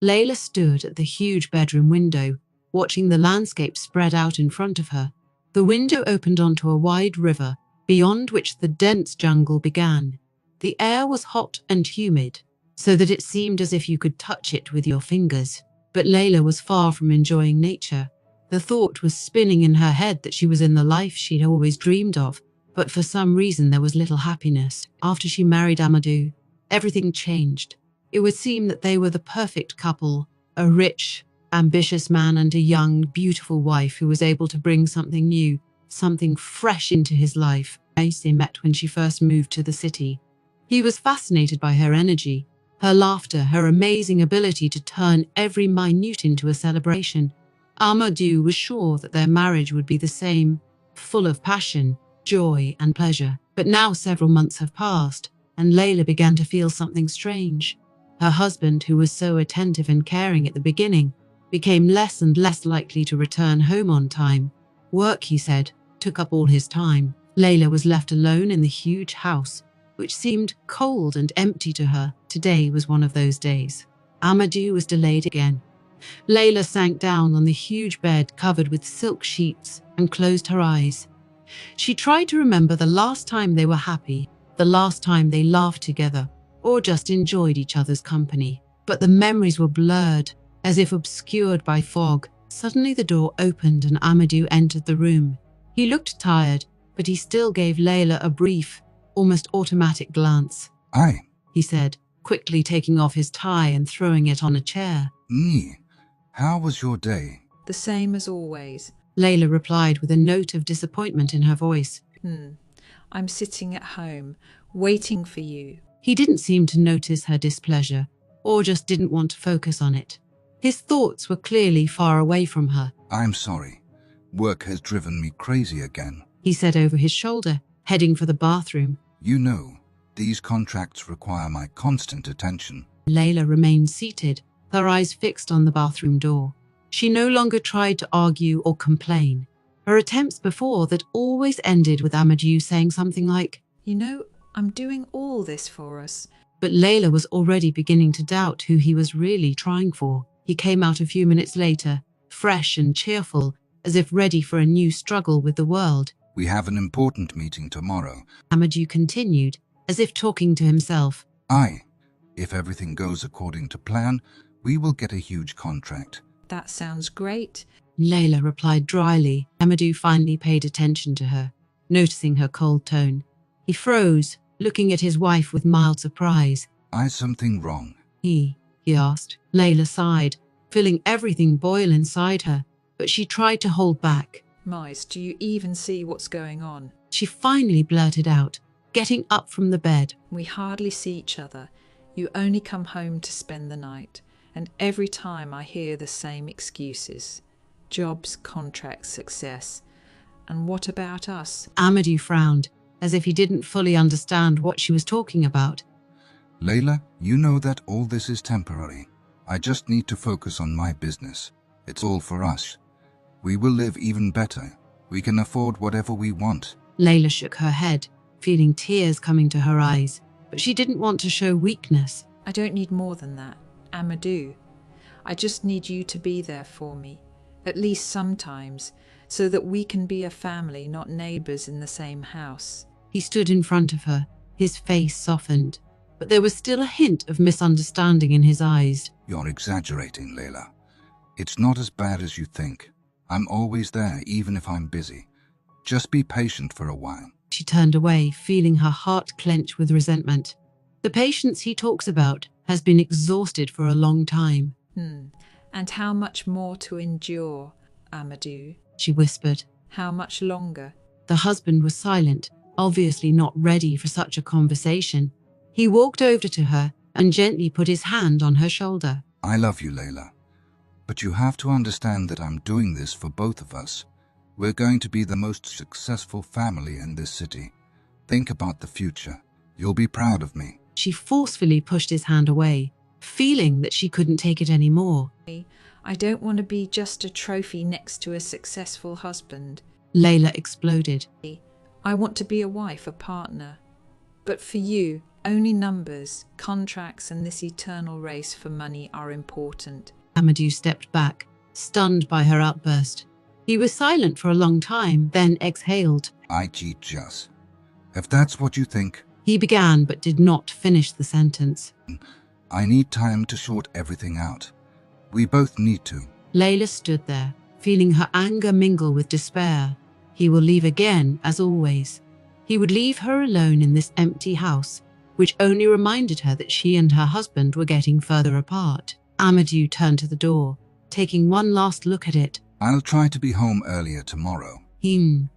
Layla stood at the huge bedroom window, watching the landscape spread out in front of her. The window opened onto a wide river, beyond which the dense jungle began. The air was hot and humid, so that it seemed as if you could touch it with your fingers. But Layla was far from enjoying nature. The thought was spinning in her head that she was in the life she'd always dreamed of, but for some reason there was little happiness. After she married Amadou, everything changed. It would seem that they were the perfect couple, a rich, ambitious man and a young, beautiful wife who was able to bring something new, something fresh into his life. They met when she first moved to the city. He was fascinated by her energy, her laughter, her amazing ability to turn every minute into a celebration. Amadou was sure that their marriage would be the same, full of passion, joy, and pleasure. But now several months have passed, and Layla began to feel something strange. Her husband, who was so attentive and caring at the beginning, became less and less likely to return home on time. Work, he said, took up all his time. Layla was left alone in the huge house, which seemed cold and empty to her. Today was one of those days. Amadou was delayed again. Layla sank down on the huge bed covered with silk sheets and closed her eyes. She tried to remember the last time they were happy, the last time they laughed together, or just enjoyed each other's company. But the memories were blurred, as if obscured by fog. Suddenly the door opened and Amadou entered the room. He looked tired, but he still gave Layla a brief, almost automatic glance. "Aye," he said, quickly taking off his tie and throwing it on a chair. How was your day?" The same as always. Layla replied with a note of disappointment in her voice. I'm sitting at home, waiting for you. He didn't seem to notice her displeasure, or just didn't want to focus on it. His thoughts were clearly far away from her. "I'm sorry. Work has driven me crazy again." He said over his shoulder, heading for the bathroom. "You know, these contracts require my constant attention." Layla remained seated, her eyes fixed on the bathroom door. She no longer tried to argue or complain. Her attempts before that always ended with Amadou saying something like, You know, I'm doing all this for us. But Layla was already beginning to doubt who he was really trying for. He came out a few minutes later, fresh and cheerful, as if ready for a new struggle with the world. "We have an important meeting tomorrow." Amadou continued, as if talking to himself. "Aye, if everything goes according to plan, we will get a huge contract." That sounds great. Layla replied dryly. Amadou finally paid attention to her, noticing her cold tone. He froze, looking at his wife with mild surprise. "Is something wrong?" He asked. Layla sighed, feeling everything boil inside her, but she tried to hold back. Mice, do you even see what's going on? She finally blurted out, getting up from the bed. We hardly see each other. You only come home to spend the night. And every time I hear the same excuses. Jobs, contracts, success. And what about us? Amadou frowned, as if he didn't fully understand what she was talking about. "Layla, you know that all this is temporary. I just need to focus on my business. It's all for us. We will live even better. We can afford whatever we want." Layla shook her head, feeling tears coming to her eyes, but she didn't want to show weakness. I don't need more than that, Amadou. I just need you to be there for me, at least sometimes, so that we can be a family, not neighbours in the same house. He stood in front of her, his face softened, but there was still a hint of misunderstanding in his eyes. "You're exaggerating, Layla. It's not as bad as you think. I'm always there, even if I'm busy. Just be patient for a while." She turned away, feeling her heart clench with resentment. The patience he talks about has been exhausted for a long time. And how much more to endure, Amadou? She whispered. How much longer? The husband was silent, obviously not ready for such a conversation. He walked over to her and gently put his hand on her shoulder. "I love you, Layla. But you have to understand that I'm doing this for both of us. We're going to be the most successful family in this city. Think about the future. You'll be proud of me." She forcefully pushed his hand away, feeling that she couldn't take it anymore. I don't want to be just a trophy next to a successful husband. Layla exploded. I want to be a wife, a partner. But for you, Only numbers, contracts, and this eternal race for money are important. Amadou stepped back, stunned by her outburst. He was silent for a long time, then exhaled. I cheat, Jess. If that's what you think, He began but did not finish the sentence. I need time to sort everything out. We both need to. Layla stood there, feeling her anger mingle with despair. He will leave again, as always. He would leave her alone in this empty house, which only reminded her that she and her husband were getting further apart. Amadou turned to the door, taking one last look at it. I'll try to be home earlier tomorrow. He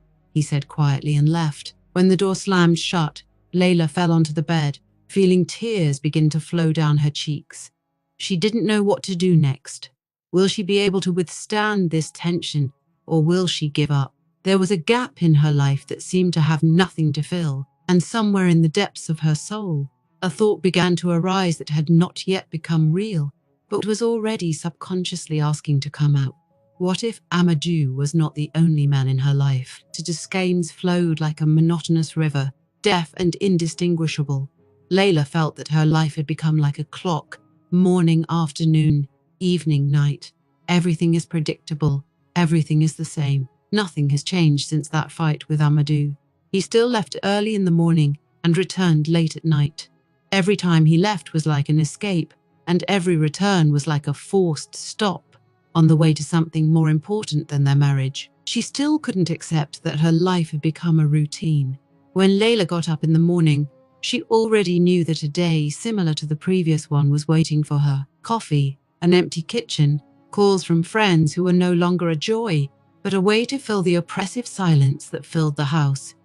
said quietly and left. When the door slammed shut, Layla fell onto the bed, feeling tears begin to flow down her cheeks. She didn't know what to do next. Will she be able to withstand this tension, or will she give up? There was a gap in her life that seemed to have nothing to fill, and somewhere in the depths of her soul, a thought began to arise that had not yet become real, but was already subconsciously asking to come out. What if Amadou was not the only man in her life? Her skeins flowed like a monotonous river, deaf and indistinguishable. Layla felt that her life had become like a clock, morning, afternoon, evening, night. Everything is predictable, everything is the same. Nothing has changed since that fight with Amadou. He still left early in the morning and returned late at night. Every time he left was like an escape, and every return was like a forced stop on the way to something more important than their marriage. She still couldn't accept that her life had become a routine. When Layla got up in the morning, she already knew that a day similar to the previous one was waiting for her. Coffee, an empty kitchen, calls from friends who were no longer a joy, but a way to fill the oppressive silence that filled the house.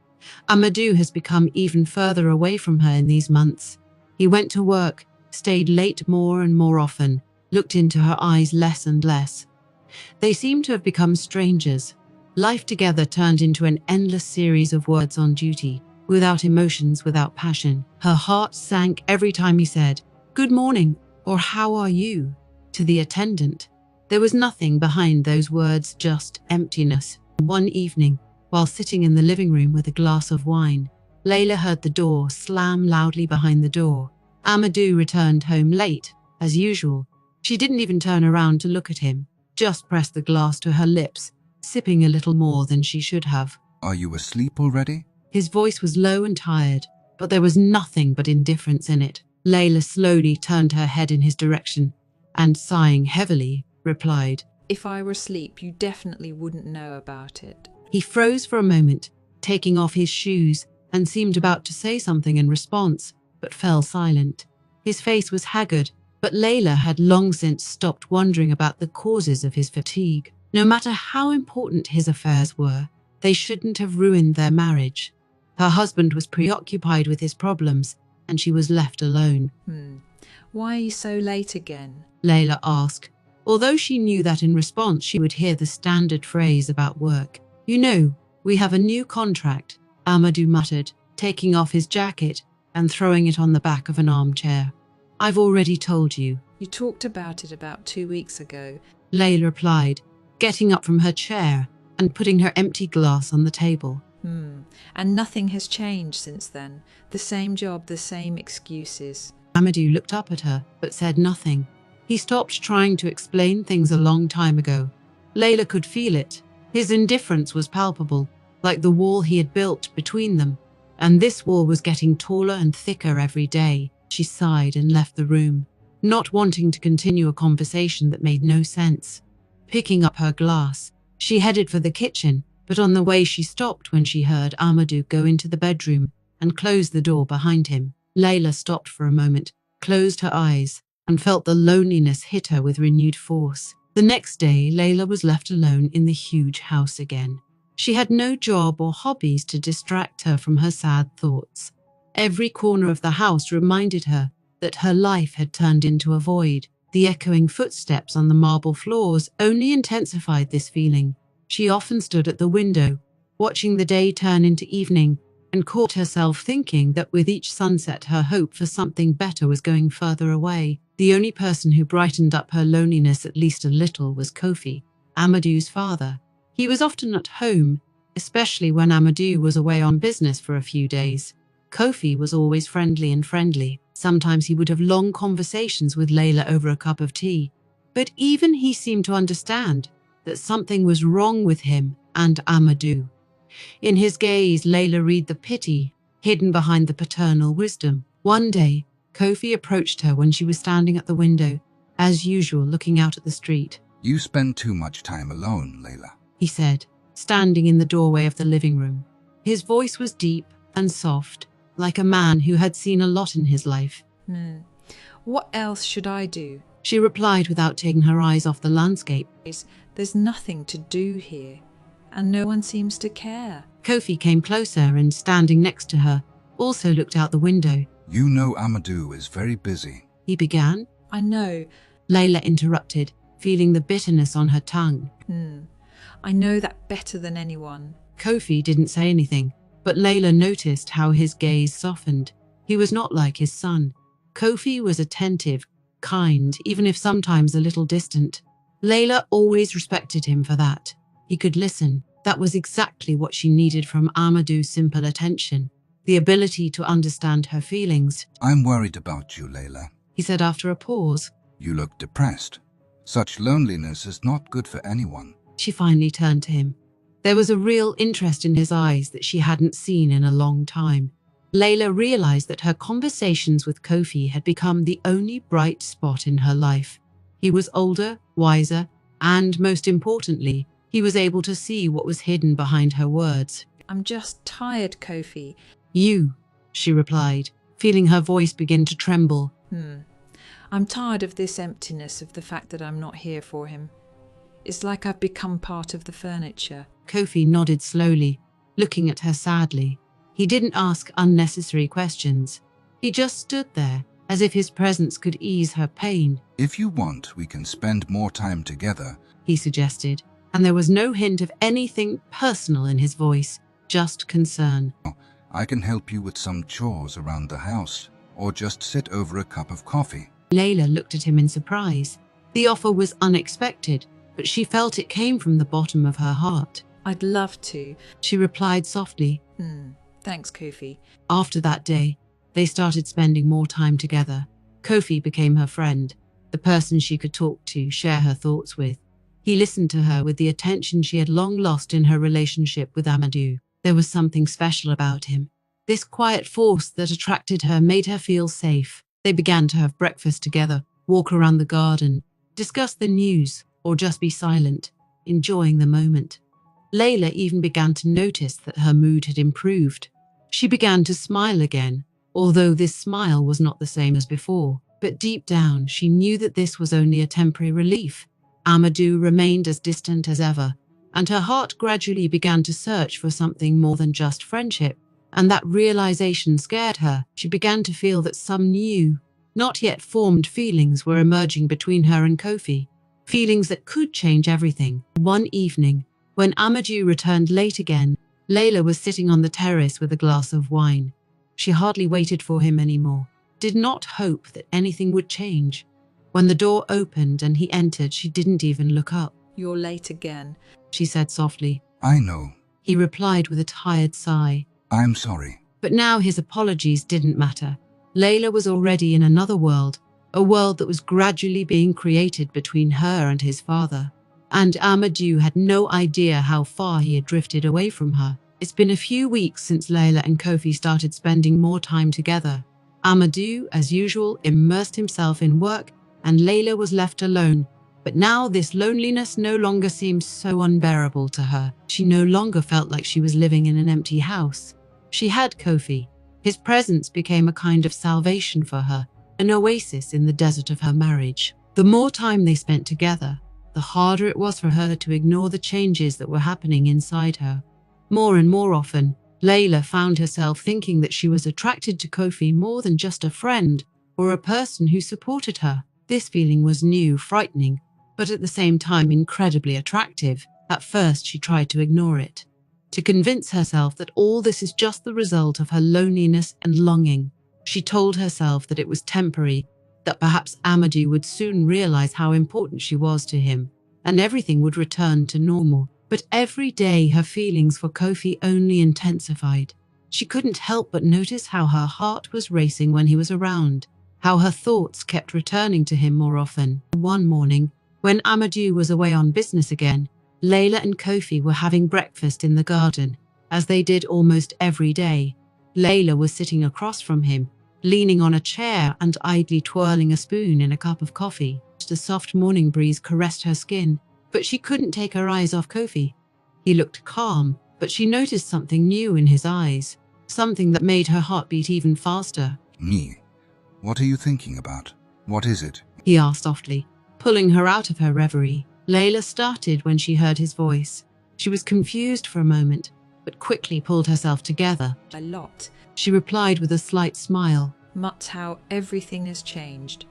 Amadou has become even further away from her in these months. He went to work, stayed late more and more often, looked into her eyes less and less. They seemed to have become strangers. Life together turned into an endless series of words on duty, without emotions, without passion. Her heart sank every time he said, "Good morning," or "How are you?" to the attendant. There was nothing behind those words, just emptiness. One evening, while sitting in the living room with a glass of wine, Layla heard the door slam loudly behind the door. Amadou returned home late, as usual. She didn't even turn around to look at him, just pressed the glass to her lips, sipping a little more than she should have. Are you asleep already? His voice was low and tired, but there was nothing but indifference in it. Layla slowly turned her head in his direction, and sighing heavily, replied, If I were asleep, you definitely wouldn't know about it. He froze for a moment, taking off his shoes, and seemed about to say something in response, but fell silent. His face was haggard, but Layla had long since stopped wondering about the causes of his fatigue. No matter how important his affairs were, they shouldn't have ruined their marriage. Her husband was preoccupied with his problems, and she was left alone. Why are you so late again? Layla asked, although she knew that in response she would hear the standard phrase about work. You know, we have a new contract, Amadou muttered, taking off his jacket and throwing it on the back of an armchair. I've already told you. You talked about it about 2 weeks ago. Layla replied, getting up from her chair and putting her empty glass on the table. And nothing has changed since then. The same job, the same excuses. Amadou looked up at her, but said nothing. He stopped trying to explain things a long time ago. Layla could feel it. His indifference was palpable, like the wall he had built between them. And this wall was getting taller and thicker every day. She sighed and left the room, not wanting to continue a conversation that made no sense. Picking up her glass, she headed for the kitchen, but on the way she stopped when she heard Amadou go into the bedroom and close the door behind him. Layla stopped for a moment, closed her eyes, and felt the loneliness hit her with renewed force. The next day, Layla was left alone in the huge house again. She had no job or hobbies to distract her from her sad thoughts. Every corner of the house reminded her that her life had turned into a void. The echoing footsteps on the marble floors only intensified this feeling. She often stood at the window, watching the day turn into evening, and caught herself thinking that with each sunset her hope for something better was going further away. The only person who brightened up her loneliness at least a little was Kofi, Amadou's father. He was often at home, especially when Amadou was away on business for a few days. Kofi was always friendly. Sometimes he would have long conversations with Layla over a cup of tea, but even he seemed to understand that something was wrong with him and Amadou. In his gaze, Layla read the pity hidden behind the paternal wisdom. One day, Kofi approached her when she was standing at the window, as usual looking out at the street. You spend too much time alone, Layla. He said, standing in the doorway of the living room. His voice was deep and soft, like a man who had seen a lot in his life. What else should I do? She replied without taking her eyes off the landscape. There's nothing to do here, and no one seems to care. Kofi came closer and, standing next to her, also looked out the window. You know Amadou is very busy. He began. I know. Layla interrupted, feeling the bitterness on her tongue. I know that better than anyone. Kofi didn't say anything, but Layla noticed how his gaze softened. He was not like his son. Kofi was attentive, kind, even if sometimes a little distant. Layla always respected him for that. He could listen. That was exactly what she needed from Amadou's simple attention. The ability to understand her feelings. I'm worried about you, Layla, he said after a pause. You look depressed. Such loneliness is not good for anyone. She finally turned to him. There was a real interest in his eyes that she hadn't seen in a long time. Layla realized that her conversations with Kofi had become the only bright spot in her life. He was older, wiser, and most importantly, he was able to see what was hidden behind her words. I'm just tired, Kofi. You, she replied, feeling her voice begin to tremble. I'm tired of this emptiness, of the fact that I'm not here for him. It's like I've become part of the furniture. Kofi nodded slowly, looking at her sadly. He didn't ask unnecessary questions. He just stood there, as if his presence could ease her pain. If you want, we can spend more time together, he suggested, and there was no hint of anything personal in his voice, just concern. I can help you with some chores around the house, or just sit over a cup of coffee. Layla looked at him in surprise. The offer was unexpected, but she felt it came from the bottom of her heart. I'd love to, she replied softly. Thanks, Kofi. After that day, they started spending more time together. Kofi became her friend, the person she could talk to, share her thoughts with. He listened to her with the attention she had long lost in her relationship with Amadou. There was something special about him. This quiet force that attracted her made her feel safe. They began to have breakfast together, walk around the garden, discuss the news, or just be silent, enjoying the moment. Layla even began to notice that her mood had improved. She began to smile again, although this smile was not the same as before. But deep down, she knew that this was only a temporary relief. Amadou remained as distant as ever, and her heart gradually began to search for something more than just friendship. And that realization scared her. She began to feel that some new, not yet formed feelings were emerging between her and Kofi. Feelings that could change everything. One evening, when Amadou returned late again, Layla was sitting on the terrace with a glass of wine. She hardly waited for him anymore, did not hope that anything would change. When the door opened and he entered, she didn't even look up. You're late again, she said softly. I know, he replied with a tired sigh. I'm sorry. But now his apologies didn't matter. Layla was already in another world, a world that was gradually being created between her and his father. And Amadou had no idea how far he had drifted away from her. It's been a few weeks since Layla and Kofi started spending more time together. Amadou, as usual, immersed himself in work, and Layla was left alone. But now this loneliness no longer seemed so unbearable to her. She no longer felt like she was living in an empty house. She had Kofi. His presence became a kind of salvation for her, an oasis in the desert of her marriage. The more time they spent together, the harder it was for her to ignore the changes that were happening inside her. More and more often, Layla found herself thinking that she was attracted to Kofi more than just a friend or a person who supported her. This feeling was new, frightening, but at the same time incredibly attractive. At first, she tried to ignore it, to convince herself that all this is just the result of her loneliness and longing. She told herself that it was temporary, that perhaps Amadou would soon realize how important she was to him, and everything would return to normal. But every day her feelings for Kofi only intensified. She couldn't help but notice how her heart was racing when he was around, how her thoughts kept returning to him more often. One morning, when Amadou was away on business again, Layla and Kofi were having breakfast in the garden, as they did almost every day. Layla was sitting across from him, leaning on a chair and idly twirling a spoon in a cup of coffee. The soft morning breeze caressed her skin, but she couldn't take her eyes off Kofi. He looked calm, but she noticed something new in his eyes, something that made her heart beat even faster. Me? What are you thinking about? What is it? He asked softly, pulling her out of her reverie. Layla started when she heard his voice. She was confused for a moment, but quickly pulled herself together. A lot. She replied with a slight smile. Much how everything has changed.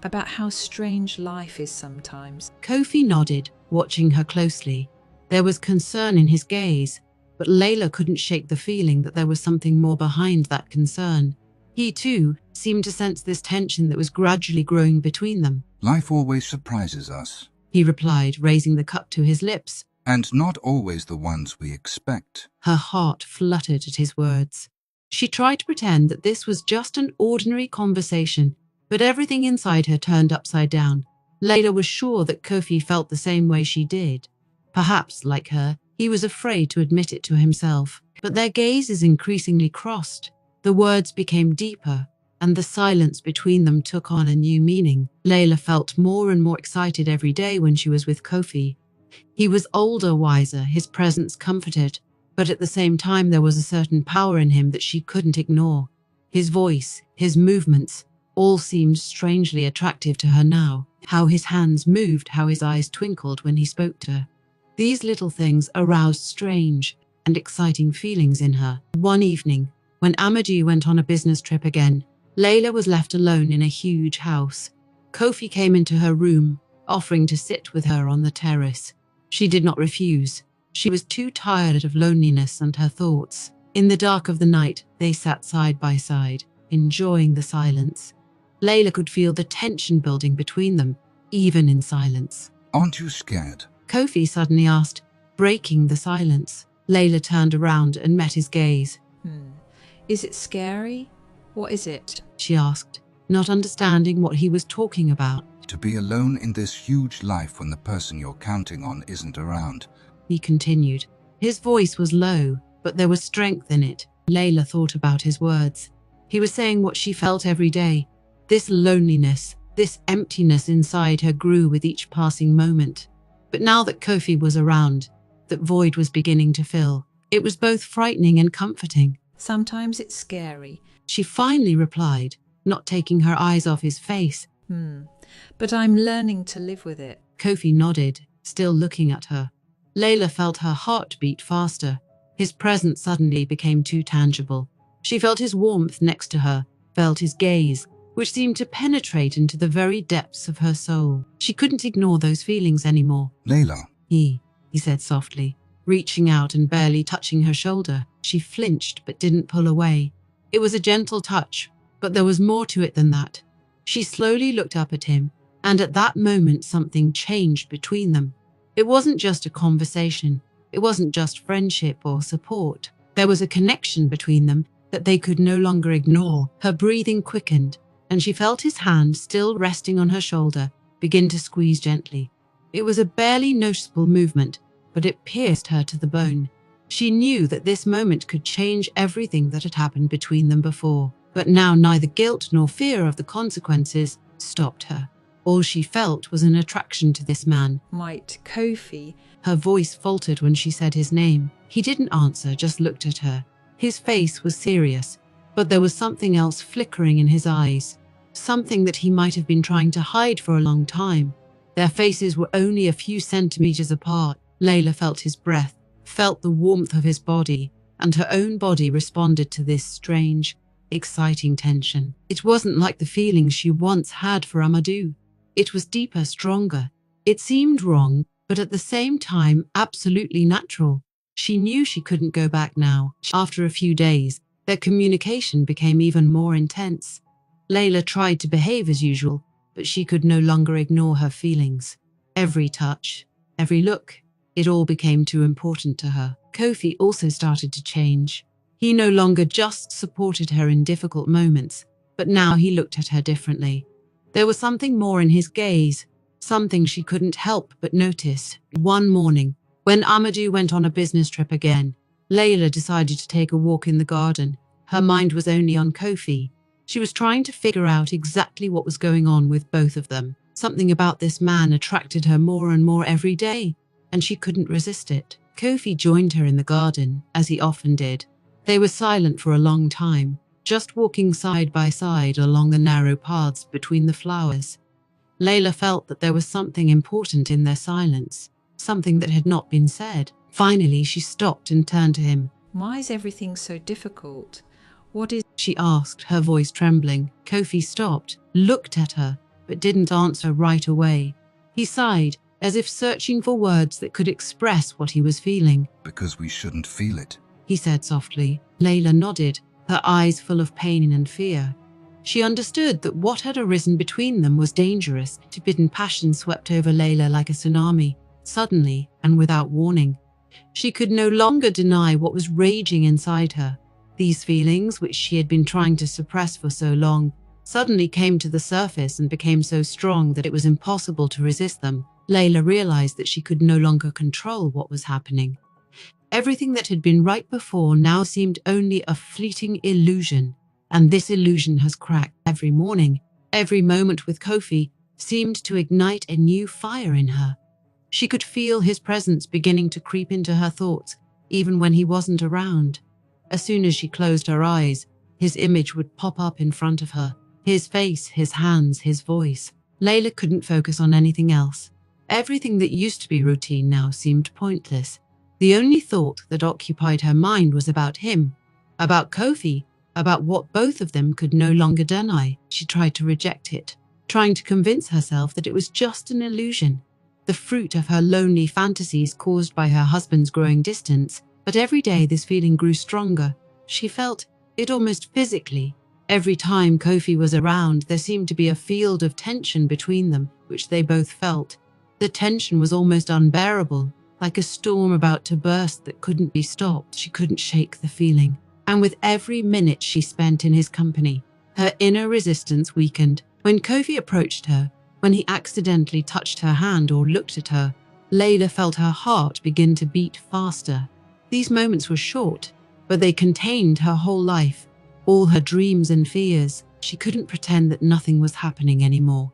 About how strange life is sometimes. Kofi nodded, watching her closely. There was concern in his gaze, but Layla couldn't shake the feeling that there was something more behind that concern. He, too, seemed to sense this tension that was gradually growing between them. Life always surprises us, he replied, raising the cup to his lips. And not always the ones we expect. Her heart fluttered at his words. She tried to pretend that this was just an ordinary conversation, but everything inside her turned upside down. Layla was sure that Kofi felt the same way she did. Perhaps, like her, he was afraid to admit it to himself. But their gazes increasingly crossed. The words became deeper, and the silence between them took on a new meaning. Layla felt more and more excited every day when she was with Kofi. He was older, wiser, his presence comforted, but at the same time there was a certain power in him that she couldn't ignore. His voice, his movements, all seemed strangely attractive to her now. How his hands moved, how his eyes twinkled when he spoke to her. These little things aroused strange and exciting feelings in her. One evening, when Amadou went on a business trip again, Layla was left alone in a huge house. Kofi came into her room, offering to sit with her on the terrace. She did not refuse. She was too tired of loneliness and her thoughts. In the dark of the night, they sat side by side, enjoying the silence. Layla could feel the tension building between them, even in silence. Aren't you scared? Kofi suddenly asked, breaking the silence. Layla turned around and met his gaze. Is it scary? What is it? She asked, not understanding what he was talking about. To be alone in this huge life when the person you're counting on isn't around. He continued. His voice was low, but there was strength in it. Layla thought about his words. He was saying what she felt every day. This loneliness, this emptiness inside her grew with each passing moment. But now that Kofi was around, that void was beginning to fill. It was both frightening and comforting. Sometimes it's scary. She finally replied, not taking her eyes off his face. But I'm learning to live with it. Kofi nodded, still looking at her. Layla felt her heart beat faster. His presence suddenly became too tangible. She felt his warmth next to her, felt his gaze, which seemed to penetrate into the very depths of her soul. She couldn't ignore those feelings anymore. Layla. He said softly, reaching out and barely touching her shoulder. She flinched but didn't pull away. It was a gentle touch, but there was more to it than that. She slowly looked up at him, and at that moment something changed between them. It wasn't just a conversation. It wasn't just friendship or support. There was a connection between them that they could no longer ignore. Her breathing quickened, and she felt his hand, still resting on her shoulder, begin to squeeze gently. It was a barely noticeable movement, but it pierced her to the bone. She knew that this moment could change everything that had happened between them before. But now neither guilt nor fear of the consequences stopped her. All she felt was an attraction to this man. Might Kofi? Her voice faltered when she said his name. He didn't answer, just looked at her. His face was serious, but there was something else flickering in his eyes. Something that he might have been trying to hide for a long time. Their faces were only a few centimeters apart. Layla felt his breath, felt the warmth of his body, and her own body responded to this strange, exciting tension. It wasn't like the feelings she once had for Amadou. It was deeper, stronger. It seemed wrong, but at the same time, absolutely natural. She knew she couldn't go back now. After a few days, their communication became even more intense. Layla tried to behave as usual, but she could no longer ignore her feelings. Every touch, every look, it all became too important to her. Kofi also started to change. He no longer just supported her in difficult moments, but now he looked at her differently. There was something more in his gaze, something she couldn't help but notice. One morning, when Amadou went on a business trip again, Layla decided to take a walk in the garden. Her mind was only on Kofi. She was trying to figure out exactly what was going on with both of them. Something about this man attracted her more and more every day, and she couldn't resist it. Kofi joined her in the garden, as he often did. They were silent for a long time, just walking side by side along the narrow paths between the flowers. Layla felt that there was something important in their silence, something that had not been said. Finally, she stopped and turned to him. Why is everything so difficult? What is... She asked, her voice trembling. Kofi stopped, looked at her, but didn't answer right away. He sighed, as if searching for words that could express what he was feeling. Because we shouldn't feel it, he said softly. Layla nodded, her eyes full of pain and fear. She understood that what had arisen between them was dangerous. Forbidden passion swept over Layla like a tsunami, suddenly and without warning. She could no longer deny what was raging inside her. These feelings, which she had been trying to suppress for so long, suddenly came to the surface and became so strong that it was impossible to resist them. Layla realized that she could no longer control what was happening. Everything that had been right before now seemed only a fleeting illusion, and this illusion has cracked. Every morning, every moment with Kofi seemed to ignite a new fire in her. She could feel his presence beginning to creep into her thoughts, even when he wasn't around. As soon as she closed her eyes, his image would pop up in front of her. His face, his hands, his voice. Layla couldn't focus on anything else. Everything that used to be routine now seemed pointless. The only thought that occupied her mind was about him, about Kofi, about what both of them could no longer deny. She tried to reject it, trying to convince herself that it was just an illusion, the fruit of her lonely fantasies caused by her husband's growing distance. But every day this feeling grew stronger. She felt it almost physically. Every time Kofi was around, there seemed to be a field of tension between them, which they both felt. The tension was almost unbearable, like a storm about to burst that couldn't be stopped. She couldn't shake the feeling. And with every minute she spent in his company, her inner resistance weakened. When Kofi approached her, when he accidentally touched her hand or looked at her, Layla felt her heart begin to beat faster. These moments were short, but they contained her whole life, all her dreams and fears. She couldn't pretend that nothing was happening anymore.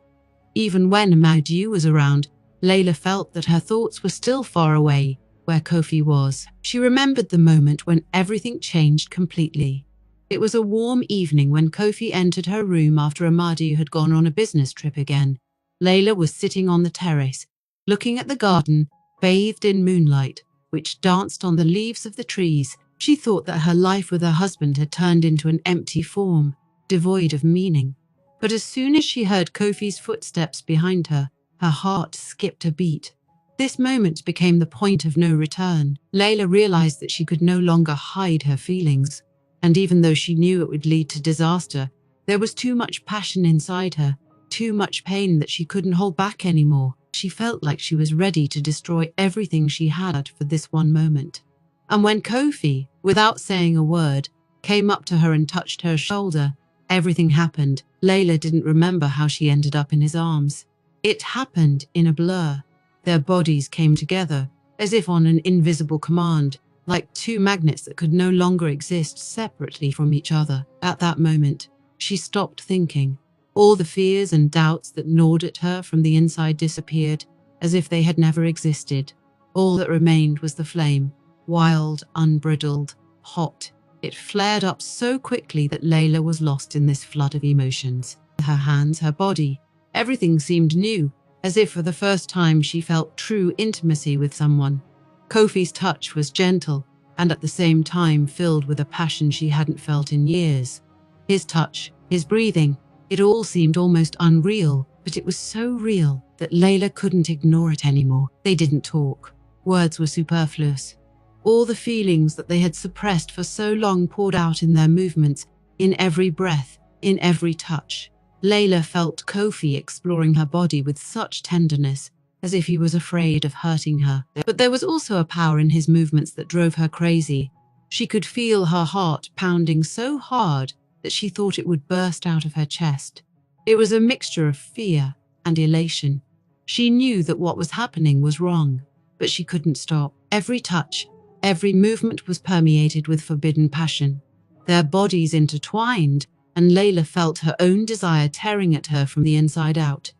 Even when Amadou was around, Layla felt that her thoughts were still far away, where Kofi was. She remembered the moment when everything changed completely. It was a warm evening when Kofi entered her room after Amadou had gone on a business trip again. Layla was sitting on the terrace, looking at the garden, bathed in moonlight, which danced on the leaves of the trees. She thought that her life with her husband had turned into an empty form, devoid of meaning. But as soon as she heard Kofi's footsteps behind her, her heart skipped a beat. This moment became the point of no return. Layla realized that she could no longer hide her feelings, and even though she knew it would lead to disaster, there was too much passion inside her, too much pain that she couldn't hold back anymore. She felt like she was ready to destroy everything she had for this one moment. And when Kofi, without saying a word, came up to her and touched her shoulder, everything happened. Layla didn't remember how she ended up in his arms. It happened in a blur. Their bodies came together, as if on an invisible command, like two magnets that could no longer exist separately from each other. At that moment, she stopped thinking. All the fears and doubts that gnawed at her from the inside disappeared, as if they had never existed. All that remained was the flame, wild, unbridled, hot. It flared up so quickly that Layla was lost in this flood of emotions. Her hands, her body, everything seemed new, as if for the first time she felt true intimacy with someone. Kofi's touch was gentle, and at the same time filled with a passion she hadn't felt in years. His touch, his breathing, it all seemed almost unreal, but it was so real that Layla couldn't ignore it anymore. They didn't talk. Words were superfluous. All the feelings that they had suppressed for so long poured out in their movements, in every breath, in every touch. Layla felt Kofi exploring her body with such tenderness, as if he was afraid of hurting her. But there was also a power in his movements that drove her crazy, She could feel her heart pounding so hard that she thought it would burst out of her chest. It was a mixture of fear and elation. She knew that what was happening was wrong, but she couldn't stop. Every touch, every movement was permeated with forbidden passion. Their bodies intertwined, and Layla felt her own desire tearing at her from the inside out.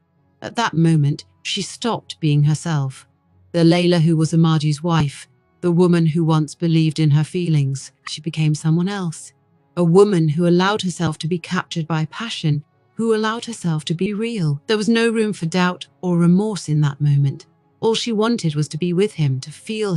At that moment, she stopped being herself. The Layla who was Amadu's wife, the woman who once believed in her feelings, she became someone else. A woman who allowed herself to be captured by passion, who allowed herself to be real. There was no room for doubt or remorse in that moment. All she wanted was to be with him, to feel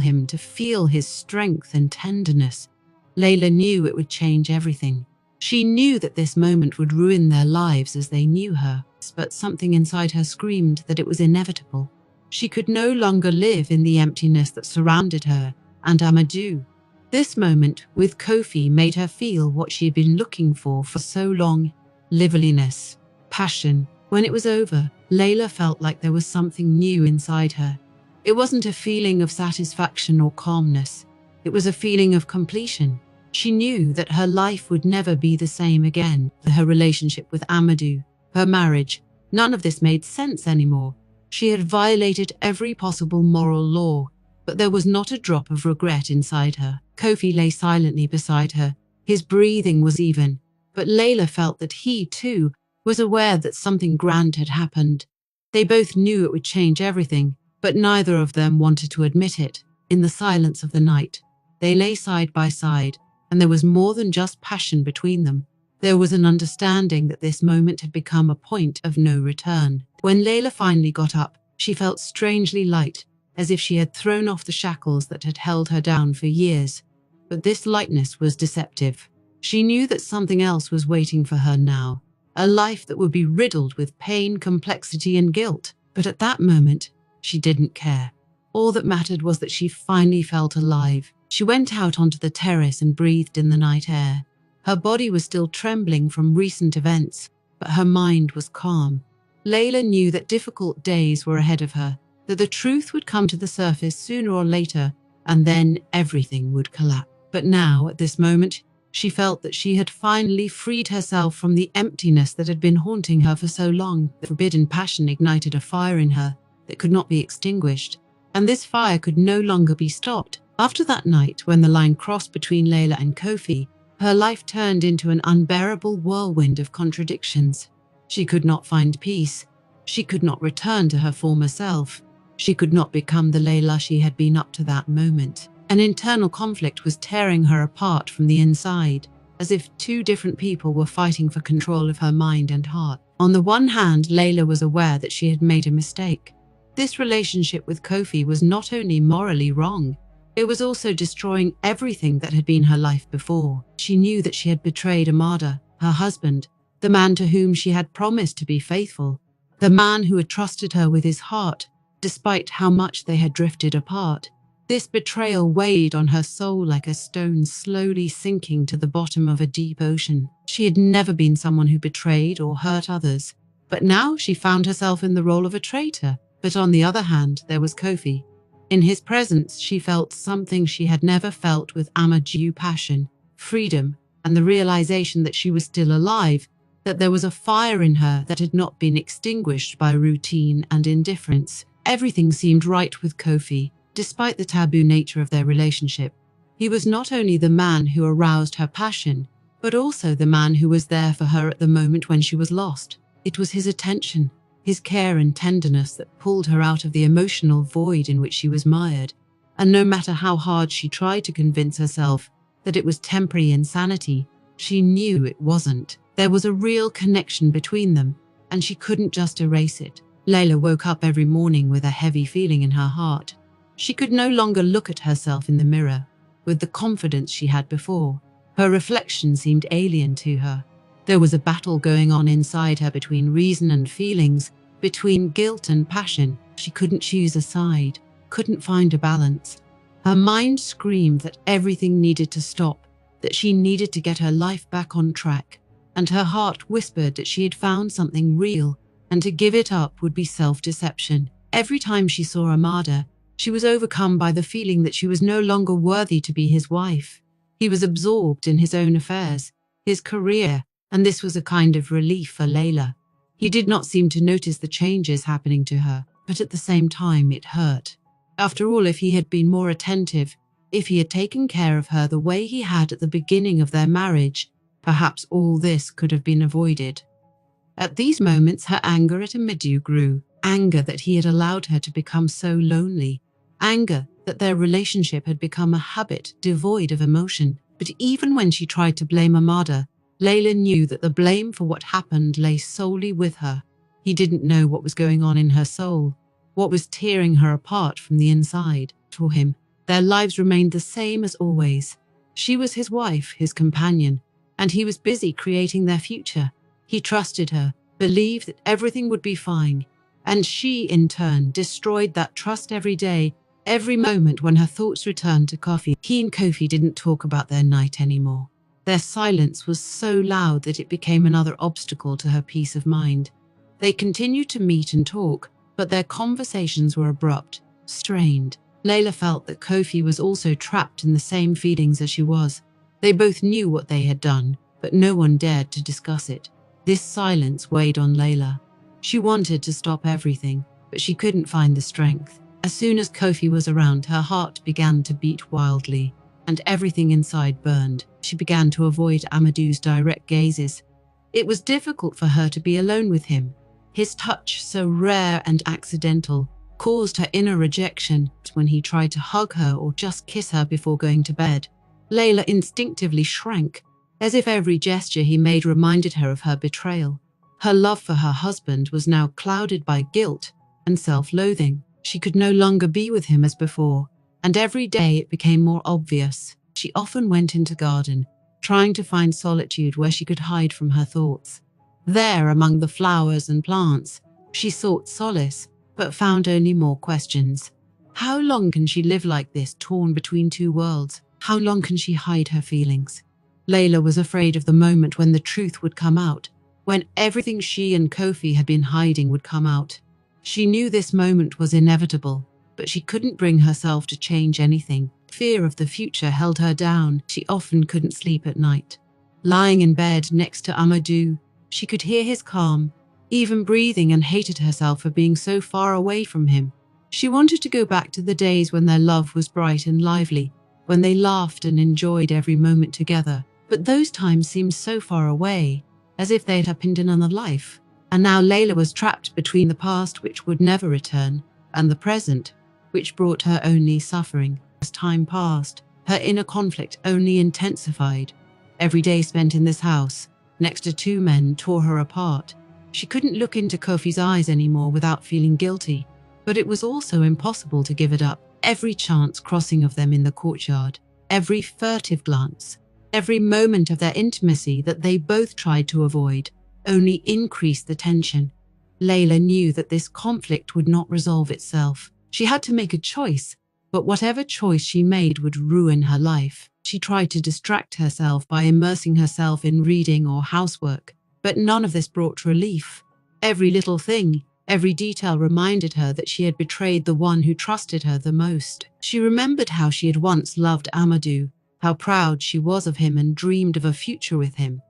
his strength and tenderness. Layla knew it would change everything. She knew that this moment would ruin their lives as they knew her, but something inside her screamed that it was inevitable. She could no longer live in the emptiness that surrounded her and Amadu. This moment with Kofi made her feel what she had been looking for so long: liveliness, passion. When it was over, Layla felt like there was something new inside her. It wasn't a feeling of satisfaction or calmness. It was a feeling of completion. She knew that her life would never be the same again. Her relationship with Amadu, her marriage, none of this made sense anymore. She had violated every possible moral law, but there was not a drop of regret inside her. Kofi lay silently beside her. His breathing was even, but Layla felt that he, too, was aware that something grand had happened. They both knew it would change everything, but neither of them wanted to admit it. In the silence of the night, they lay side by side, and there was more than just passion between them. There was an understanding that this moment had become a point of no return. When Layla finally got up, she felt strangely light, as if she had thrown off the shackles that had held her down for years. But this lightness was deceptive. She knew that something else was waiting for her now, a life that would be riddled with pain, complexity, and guilt. But at that moment, she didn't care. All that mattered was that she finally felt alive. She went out onto the terrace and breathed in the night air. Her body was still trembling from recent events, but her mind was calm. Layla knew that difficult days were ahead of her, that the truth would come to the surface sooner or later, and then everything would collapse. But now, at this moment, she felt that she had finally freed herself from the emptiness that had been haunting her for so long. The forbidden passion ignited a fire in her that could not be extinguished, and this fire could no longer be stopped. After that night, when the line crossed between Layla and Kofi, her life turned into an unbearable whirlwind of contradictions. She could not find peace. She could not return to her former self. She could not become the Layla she had been up to that moment. An internal conflict was tearing her apart from the inside, as if two different people were fighting for control of her mind and heart. On the one hand, Layla was aware that she had made a mistake. This relationship with Kofi was not only morally wrong, it was also destroying everything that had been her life before. She knew that she had betrayed Amada, her husband, the man to whom she had promised to be faithful, the man who had trusted her with his heart, despite how much they had drifted apart. This betrayal weighed on her soul like a stone slowly sinking to the bottom of a deep ocean. She had never been someone who betrayed or hurt others, but now she found herself in the role of a traitor. But on the other hand, there was Kofi. In his presence, she felt something she had never felt with Amadu: passion, freedom, and the realization that she was still alive, that there was a fire in her that had not been extinguished by routine and indifference. Everything seemed right with Kofi, despite the taboo nature of their relationship. He was not only the man who aroused her passion, but also the man who was there for her at the moment when she was lost. It was his attention, his care and tenderness that pulled her out of the emotional void in which she was mired. And no matter how hard she tried to convince herself that it was temporary insanity, she knew it wasn't. There was a real connection between them, and she couldn't just erase it. Layla woke up every morning with a heavy feeling in her heart. She could no longer look at herself in the mirror with the confidence she had before. Her reflection seemed alien to her. There was a battle going on inside her between reason and feelings, between guilt and passion. She couldn't choose a side, couldn't find a balance. Her mind screamed that everything needed to stop, that she needed to get her life back on track, and her heart whispered that she had found something real, and to give it up would be self-deception. Every time she saw Amada, she was overcome by the feeling that she was no longer worthy to be his wife. He was absorbed in his own affairs, his career, and this was a kind of relief for Layla. He did not seem to notice the changes happening to her, but at the same time it hurt. After all, if he had been more attentive, if he had taken care of her the way he had at the beginning of their marriage, perhaps all this could have been avoided. At these moments, her anger at Amadou grew, anger that he had allowed her to become so lonely, anger that their relationship had become a habit devoid of emotion. But even when she tried to blame Amada, Layla knew that the blame for what happened lay solely with her. He didn't know what was going on in her soul, what was tearing her apart from the inside. For him, their lives remained the same as always. She was his wife, his companion, and he was busy creating their future. He trusted her, believed that everything would be fine, and she, in turn, destroyed that trust every day, every moment when her thoughts returned to Kofi. He and Kofi didn't talk about their night anymore. Their silence was so loud that it became another obstacle to her peace of mind. They continued to meet and talk, but their conversations were abrupt, strained. Layla felt that Kofi was also trapped in the same feelings as she was. They both knew what they had done, but no one dared to discuss it. This silence weighed on Layla. She wanted to stop everything, but she couldn't find the strength. As soon as Kofi was around, her heart began to beat wildly, and everything inside burned. She began to avoid Amadou's direct gazes. It was difficult for her to be alone with him. His touch, so rare and accidental, caused her inner rejection when he tried to hug her or just kiss her before going to bed. Layla instinctively shrank, as if every gesture he made reminded her of her betrayal. Her love for her husband was now clouded by guilt and self-loathing. She could no longer be with him as before, and every day it became more obvious. She often went into the garden, trying to find solitude where she could hide from her thoughts. There, among the flowers and plants, she sought solace, but found only more questions. How long can she live like this, torn between two worlds? How long can she hide her feelings? Layla was afraid of the moment when the truth would come out, when everything she and Kofi had been hiding would come out. She knew this moment was inevitable, but she couldn't bring herself to change anything. Fear of the future held her down. She often couldn't sleep at night. Lying in bed next to Amadou, she could hear his calm, even breathing, and hated herself for being so far away from him. She wanted to go back to the days when their love was bright and lively, when they laughed and enjoyed every moment together. But those times seemed so far away, as if they had happened in another life. And now Layla was trapped between the past, which would never return, and the present, which brought her only suffering. As time passed, her inner conflict only intensified. Every day spent in this house, next to two men, tore her apart. She couldn't look into Kofi's eyes anymore without feeling guilty, but it was also impossible to give it up. Every chance crossing of them in the courtyard, every furtive glance, every moment of their intimacy that they both tried to avoid, only increased the tension. Layla knew that this conflict would not resolve itself. She had to make a choice, but whatever choice she made would ruin her life. She tried to distract herself by immersing herself in reading or housework, but none of this brought relief. Every little thing, every detail reminded her that she had betrayed the one who trusted her the most. She remembered how she had once loved Amadou, how proud she was of him and dreamed of a future with him.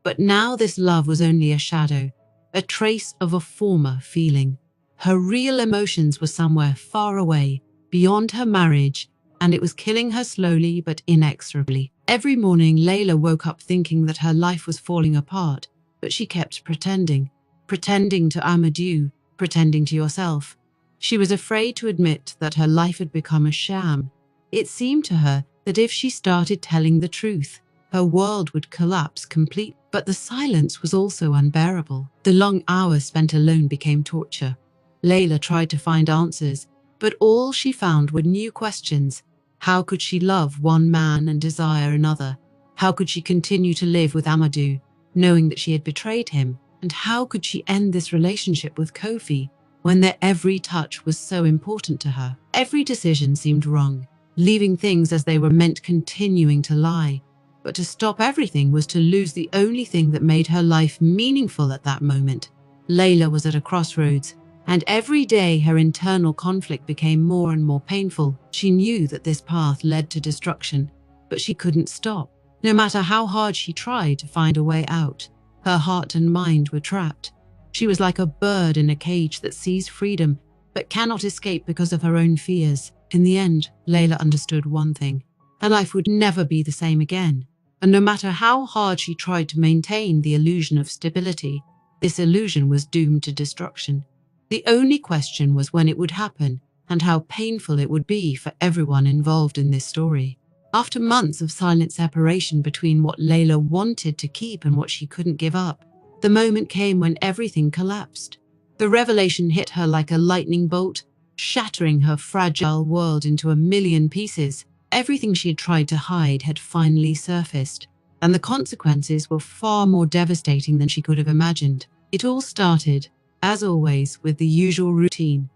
But now this love was only a shadow, a trace of a former feeling. Her real emotions were somewhere far away, beyond her marriage, and it was killing her slowly but inexorably. Every morning, Layla woke up thinking that her life was falling apart, but she kept pretending to Amadou, pretending to yourself. She was afraid to admit that her life had become a sham. It seemed to her that if she started telling the truth, her world would collapse completely. But the silence was also unbearable. The long hours spent alone became torture. Layla tried to find answers, but all she found were new questions. How could she love one man and desire another? How could she continue to live with Amadou, knowing that she had betrayed him? And how could she end this relationship with Kofi, when their every touch was so important to her? Every decision seemed wrong, leaving things as they were meant, continuing to lie. But to stop everything was to lose the only thing that made her life meaningful at that moment. Layla was at a crossroads, and every day her internal conflict became more and more painful. She knew that this path led to destruction, but she couldn't stop. No matter how hard she tried to find a way out, her heart and mind were trapped. She was like a bird in a cage that sees freedom but cannot escape because of her own fears. In the end, Layla understood one thing: her life would never be the same again. And no matter how hard she tried to maintain the illusion of stability, this illusion was doomed to destruction. The only question was when it would happen and how painful it would be for everyone involved in this story. After months of silent separation between what Layla wanted to keep and what she couldn't give up, the moment came when everything collapsed. The revelation hit her like a lightning bolt, shattering her fragile world into a million pieces. Everything she had tried to hide had finally surfaced, and the consequences were far more devastating than she could have imagined. It all started, as always, with the usual routine.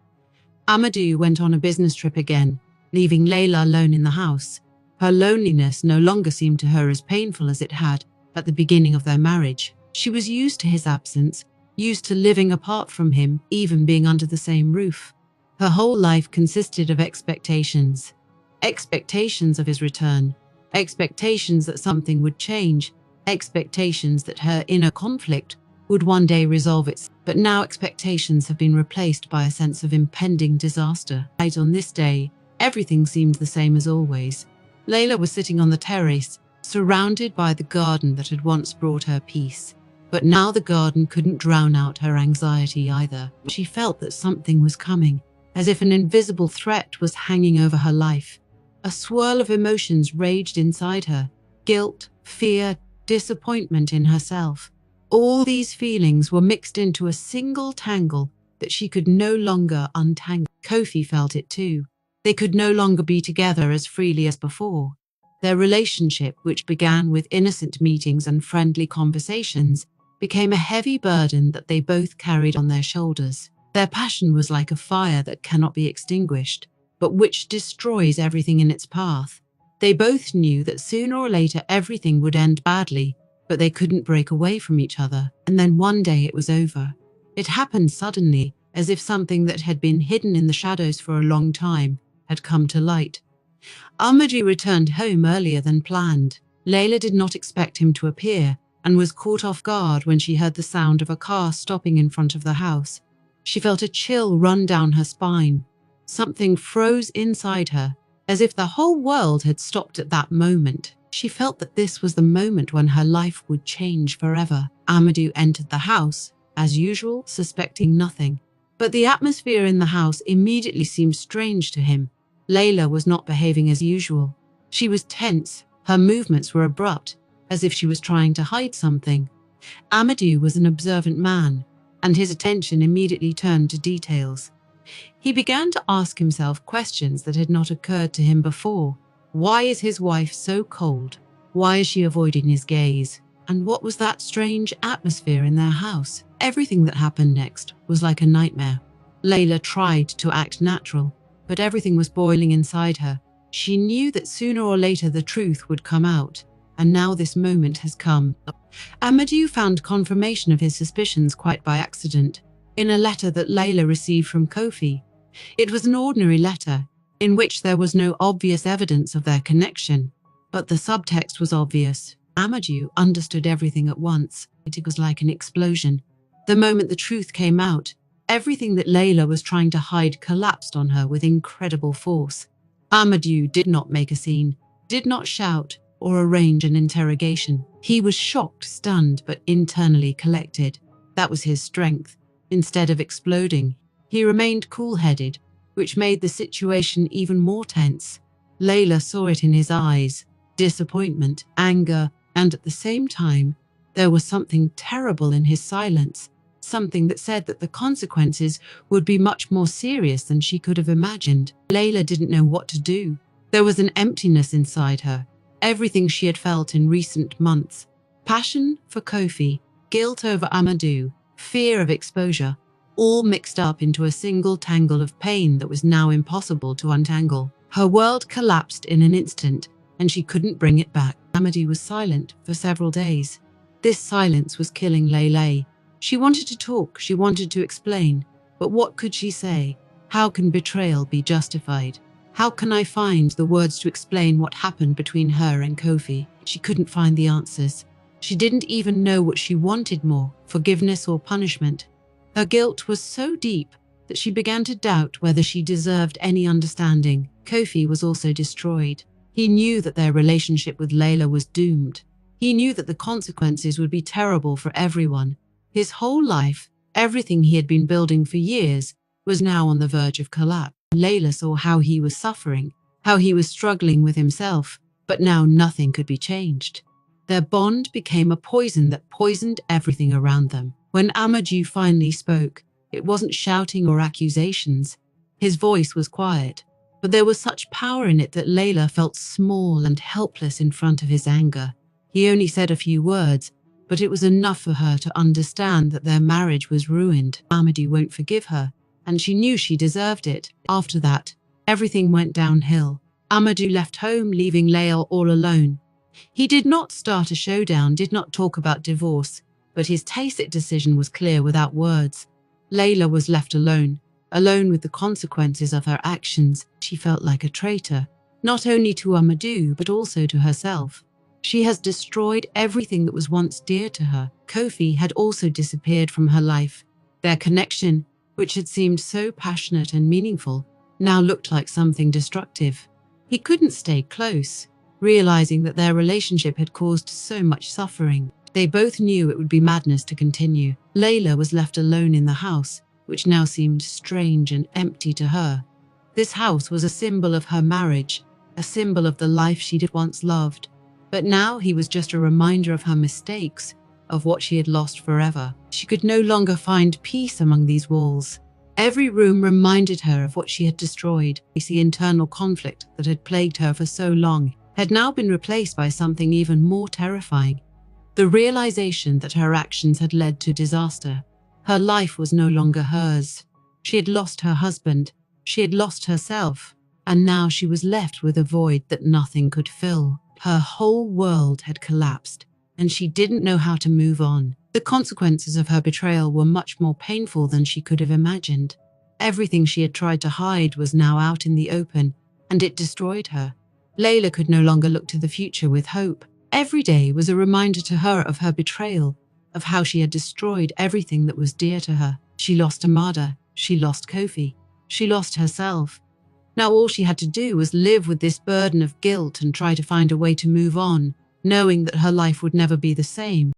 Amadou went on a business trip again, leaving Layla alone in the house. Her loneliness no longer seemed to her as painful as it had at the beginning of their marriage. She was used to his absence, used to living apart from him, even being under the same roof. Her whole life consisted of expectations. Expectations of his return, expectations that something would change, expectations that her inner conflict would one day resolve itself. But now expectations have been replaced by a sense of impending disaster. Right on this day, everything seemed the same as always. Layla was sitting on the terrace, surrounded by the garden that had once brought her peace. But now the garden couldn't drown out her anxiety either. She felt that something was coming, as if an invisible threat was hanging over her life. A swirl of emotions raged inside her: guilt, fear, disappointment in herself. All these feelings were mixed into a single tangle that she could no longer untangle. Kofi felt it too. They could no longer be together as freely as before. Their relationship, which began with innocent meetings and friendly conversations, became a heavy burden that they both carried on their shoulders. Their passion was like a fire that cannot be extinguished, but which destroys everything in its path. They both knew that sooner or later everything would end badly, but they couldn't break away from each other. And then one day it was over. It happened suddenly, as if something that had been hidden in the shadows for a long time had come to light. Amadou returned home earlier than planned. Layla did not expect him to appear and was caught off guard when she heard the sound of a car stopping in front of the house. She felt a chill run down her spine. Something froze inside her, as if the whole world had stopped at that moment. She felt that this was the moment when her life would change forever. Amadou entered the house, as usual, suspecting nothing. But the atmosphere in the house immediately seemed strange to him. Layla was not behaving as usual. She was tense, her movements were abrupt, as if she was trying to hide something. Amadou was an observant man, and his attention immediately turned to details. He began to ask himself questions that had not occurred to him before. Why is his wife so cold? Why is she avoiding his gaze? And what was that strange atmosphere in their house? Everything that happened next was like a nightmare. Layla tried to act natural, but everything was boiling inside her. She knew that sooner or later the truth would come out, and now this moment has come. Amadou found confirmation of his suspicions quite by accident in a letter that Layla received from Kofi. It was an ordinary letter, in which there was no obvious evidence of their connection, but the subtext was obvious. Amadou understood everything at once. It was like an explosion. The moment the truth came out, everything that Layla was trying to hide collapsed on her with incredible force. Amadou did not make a scene, did not shout, or arrange an interrogation. He was shocked, stunned, but internally collected. That was his strength. Instead of exploding, he remained cool-headed, which made the situation even more tense. Layla saw it in his eyes: disappointment, anger, and at the same time, there was something terrible in his silence, something that said that the consequences would be much more serious than she could have imagined. Layla didn't know what to do. There was an emptiness inside her, everything she had felt in recent months: passion for Kofi, guilt over Amadou, fear of exposure, all mixed up into a single tangle of pain that was now impossible to untangle. Her world collapsed in an instant, and she couldn't bring it back. Amadou was silent for several days. This silence was killing Layla. She wanted to talk, she wanted to explain, but what could she say? How can betrayal be justified? How can I find the words to explain what happened between her and Kofi? She couldn't find the answers. She didn't even know what she wanted more, forgiveness or punishment. Her guilt was so deep that she began to doubt whether she deserved any understanding. Kofi was also destroyed. He knew that their relationship with Layla was doomed. He knew that the consequences would be terrible for everyone. His whole life, everything he had been building for years, was now on the verge of collapse. Layla saw how he was suffering, how he was struggling with himself, but now nothing could be changed. Their bond became a poison that poisoned everything around them. When Amadou finally spoke, it wasn't shouting or accusations. His voice was quiet, but there was such power in it that Layla felt small and helpless in front of his anger. He only said a few words, but it was enough for her to understand that their marriage was ruined. Amadou won't forgive her, and she knew she deserved it. After that, everything went downhill. Amadou left home, leaving Layla all alone. He did not start a showdown, did not talk about divorce, but his tacit decision was clear without words. Layla was left alone with the consequences of her actions. She felt like a traitor, not only to Amadou, but also to herself. She has destroyed everything that was once dear to her. Kofi had also disappeared from her life. Their connection, which had seemed so passionate and meaningful, now looked like something destructive. He couldn't stay close, realizing that their relationship had caused so much suffering. They both knew it would be madness to continue. Layla was left alone in the house, which now seemed strange and empty to her. This house was a symbol of her marriage, a symbol of the life she had once loved. But now he was just a reminder of her mistakes, of what she had lost forever. She could no longer find peace among these walls. Every room reminded her of what she had destroyed. The internal conflict that had plagued her for so long had now been replaced by something even more terrifying. The realization that her actions had led to disaster. Her life was no longer hers. She had lost her husband, she had lost herself, and now she was left with a void that nothing could fill. Her whole world had collapsed, and she didn't know how to move on. The consequences of her betrayal were much more painful than she could have imagined. Everything she had tried to hide was now out in the open, and it destroyed her. Layla could no longer look to the future with hope. Every day was a reminder to her of her betrayal, of how she had destroyed everything that was dear to her. She lost Amada, she lost Kofi, she lost herself. Now all she had to do was live with this burden of guilt and try to find a way to move on, knowing that her life would never be the same.